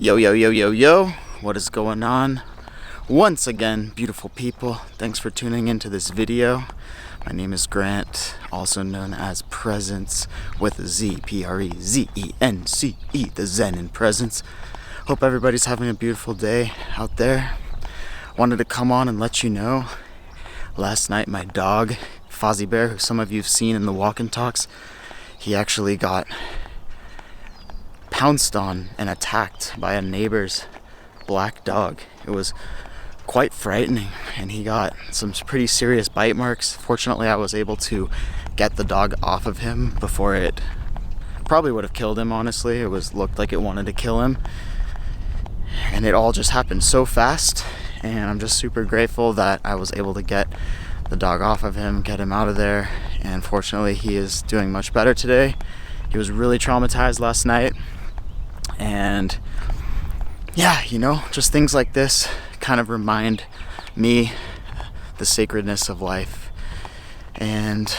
Yo, yo, yo, yo, yo. What is going on? Once again, beautiful people, thanks for tuning into this video. My name is Grant, also known as Prezence with a Z, P-R-E-Z-E-N-C-E, the Zen in Presence. Hope everybody's having a beautiful day out there. Wanted to come on and let you know, last night my dog, Fozzie Bear, who some of you have seen in the walk and talks, he actually got pounced on and attacked by a neighbor's black dog. It was quite frightening, and he got some pretty serious bite marks. Fortunately, I was able to get the dog off of him before it probably would have killed him. Honestly, it looked like it wanted to kill him, and it all just happened so fast. And I'm just super grateful that I was able to get the dog off of him, get him out of there, and fortunately he is doing much better today. He was really traumatized last night, and yeah, just things like this kind of remind me the sacredness of life. And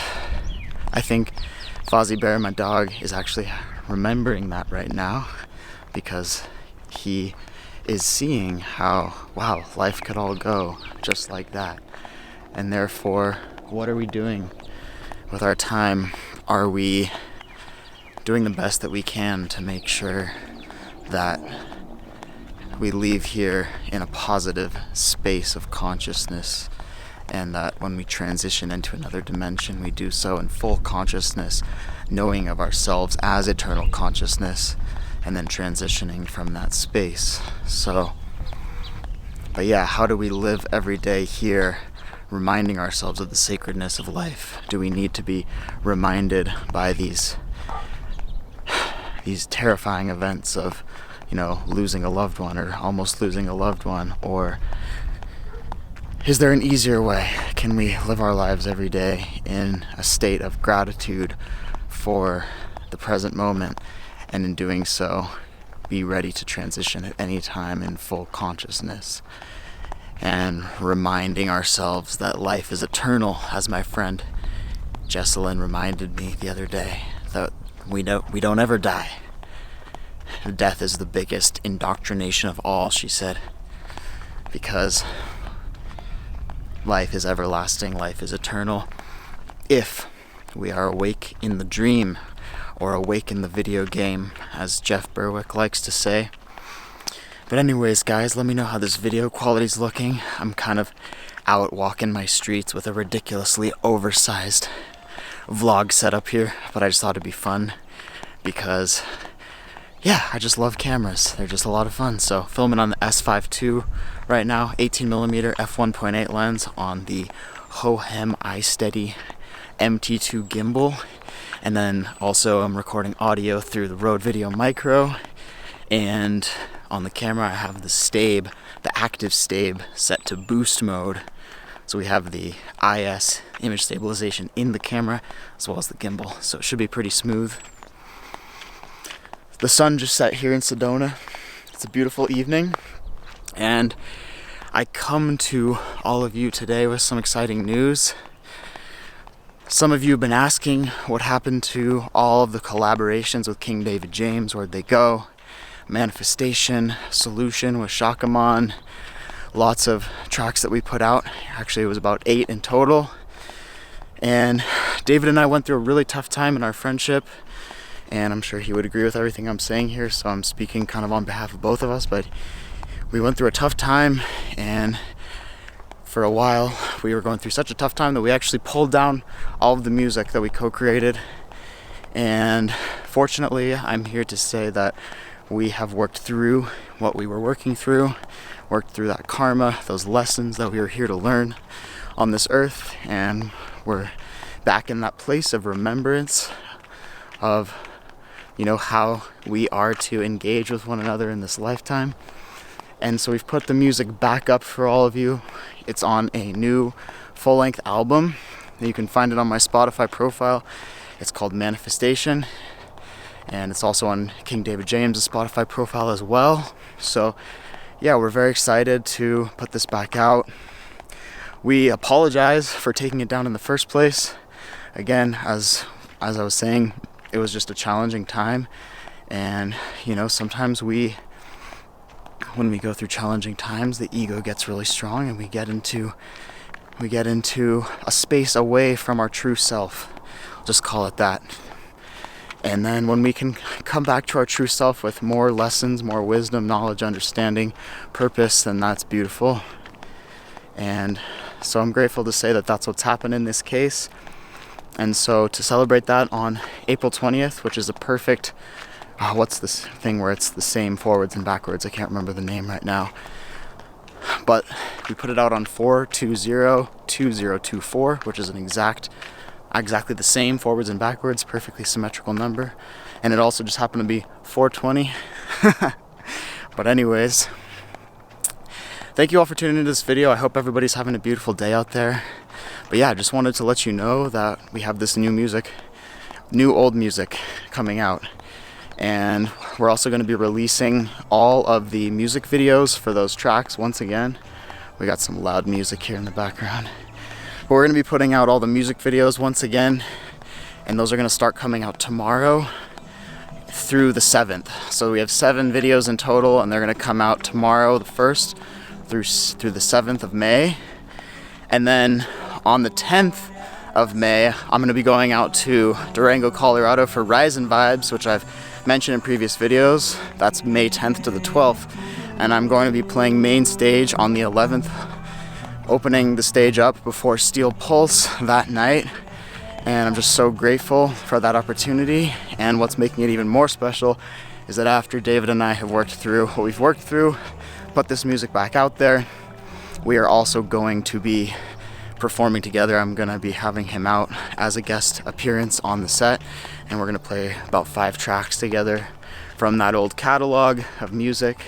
I think Fozzie Bear, my dog, is actually remembering that right now, because he is seeing how, wow, life could all go just like that. And therefore, what are we doing with our time? Are we doing the best that we can to make sure that we leave here in a positive space of consciousness, and that when we transition into another dimension, we do so in full consciousness, knowing of ourselves as eternal consciousness, and then transitioning from that space. But yeah, how do we live every day here, reminding ourselves of the sacredness of life? Do we need to be reminded by these terrifying events of, losing a loved one or almost losing a loved one? Or is there an easier way? Can we live our lives every day in a state of gratitude for the present moment, and in doing so, be ready to transition at any time in full consciousness, and reminding ourselves that life is eternal, as my friend Jesselyn reminded me the other day, that we don't ever die. Death is the biggest indoctrination of all, she said, because life is everlasting, life is eternal, if we are awake in the dream, or awake in the video game, as Jeff Berwick likes to say. But anyways, guys, let me know how this video quality's looking. I'm kind of out walking my streets with a ridiculously oversized vlog setup here, but I just thought it'd be fun because, yeah, I just love cameras. They're just a lot of fun. So filming on the S5 II right now, 18mm f1.8 lens on the Hohem iSteady MT2 gimbal. And then also I'm recording audio through the Rode Video Micro. And on the camera I have the Stabe, the active Stabe, set to boost mode. So we have the IS image stabilization in the camera as well as the gimbal. So it should be pretty smooth. The sun just set here in Sedona. It's a beautiful evening, and I come to all of you today with some exciting news. Some of you have been asking what happened to all of the collaborations with King David James. Where'd they go? Manifestation, Solution with Shakamon, lots of tracks that we put out. Actually, it was about 8 in total. And David and I went through a really tough time in our friendship, and I'm sure he would agree with everything I'm saying here, so I'm speaking kind of on behalf of both of us. But we went through a tough time, and for a while we were going through such a tough time that we actually pulled down all of the music that we co-created. And fortunately, I'm here to say that we have worked through what we were working through, worked through that karma, those lessons that we were here to learn on this earth, and we're back in that place of remembrance of how we are to engage with one another in this lifetime. And so we've put the music back up for all of you. It's on a new full-length album. You can find it on my Spotify profile. It's called Manifestation, and it's also on King David James' Spotify profile as well. So yeah, we're very excited to put this back out. We apologize for taking it down in the first place. Again, as I was saying, it was just a challenging time, and sometimes we when we go through challenging times, the ego gets really strong and we get into a space away from our true self. I'll just call it that. And then when we can come back to our true self with more lessons, more wisdom, knowledge, understanding, purpose, then that's beautiful. And so I'm grateful to say that that's what's happened in this case. And so to celebrate that on April 20th, which is a perfect, what's this thing where it's the same forwards and backwards? I can't remember the name right now. But we put it out on 4/20/2024, which is an exactly the same forwards and backwards, perfectly symmetrical number. And it also just happened to be 420. But anyways, thank you all for tuning into this video. I hope everybody's having a beautiful day out there. But yeah, I just wanted to let you know that we have this new old music coming out. And we're also going to be releasing all of the music videos for those tracks once again. We got some loud music here in the background. But we're going to be putting out all the music videos once again, and those are going to start coming out tomorrow through the 7th. So we have 7 videos in total, and they're going to come out tomorrow, the 1st, through the 7th of May. And then on the 10th of May, I'm going to be going out to Durango, Colorado for Rise and Vibes, which I've mentioned in previous videos. That's May 10th to the 12th. And I'm going to be playing main stage on the 11th, opening the stage up before Steel Pulse that night. And I'm just so grateful for that opportunity. And what's making it even more special is that after David and I have worked through what we've worked through, put this music back out there, we are also going to be performing together. I'm going to be having him out as a guest appearance on the set, and we're going to play about 5 tracks together from that old catalog of music.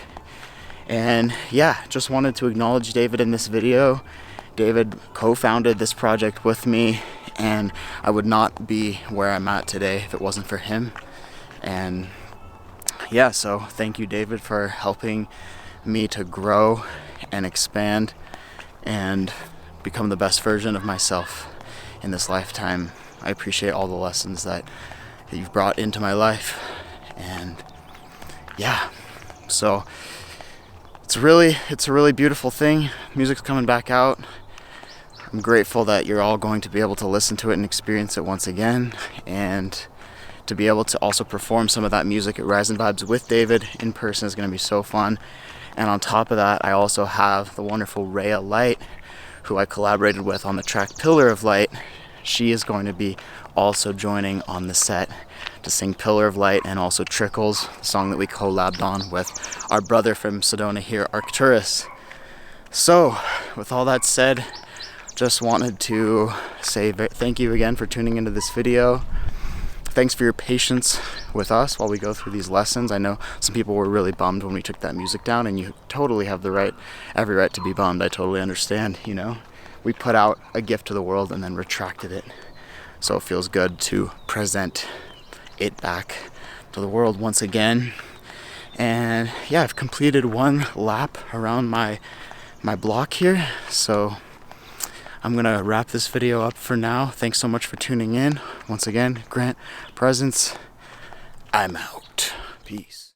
And yeah, just wanted to acknowledge David in this video. David co-founded this project with me, and I would not be where I'm at today if it wasn't for him. And yeah, so thank you, David, for helping me to grow and expand and become the best version of myself in this lifetime. I appreciate all the lessons that you've brought into my life. And yeah, so it's a really beautiful thing. Music's coming back out. I'm grateful that you're all going to be able to listen to it and experience it once again, and to be able to also perform some of that music at Rise and Vibes with David in person is going to be so fun. And on top of that, I also have the wonderful Rhea Light, who I collaborated with on the track Pillar of Light. She is going to be also joining on the set to sing Pillar of Light and also Trickles, the song that we collabed on with our brother from Sedona here, Arcturus. So, with all that said, just wanted to say thank you again for tuning into this video. Thanks for your patience with us while we go through these lessons. I know some people were really bummed when we took that music down, and you totally have every right to be bummed. I totally understand, you know. We put out a gift to the world and then retracted it. So it feels good to present it back to the world once again. And yeah, I've completed 1 lap around my block here. So I'm gonna wrap this video up for now. Thanks so much for tuning in. Once again, Grant, Prezence, I'm out. Peace.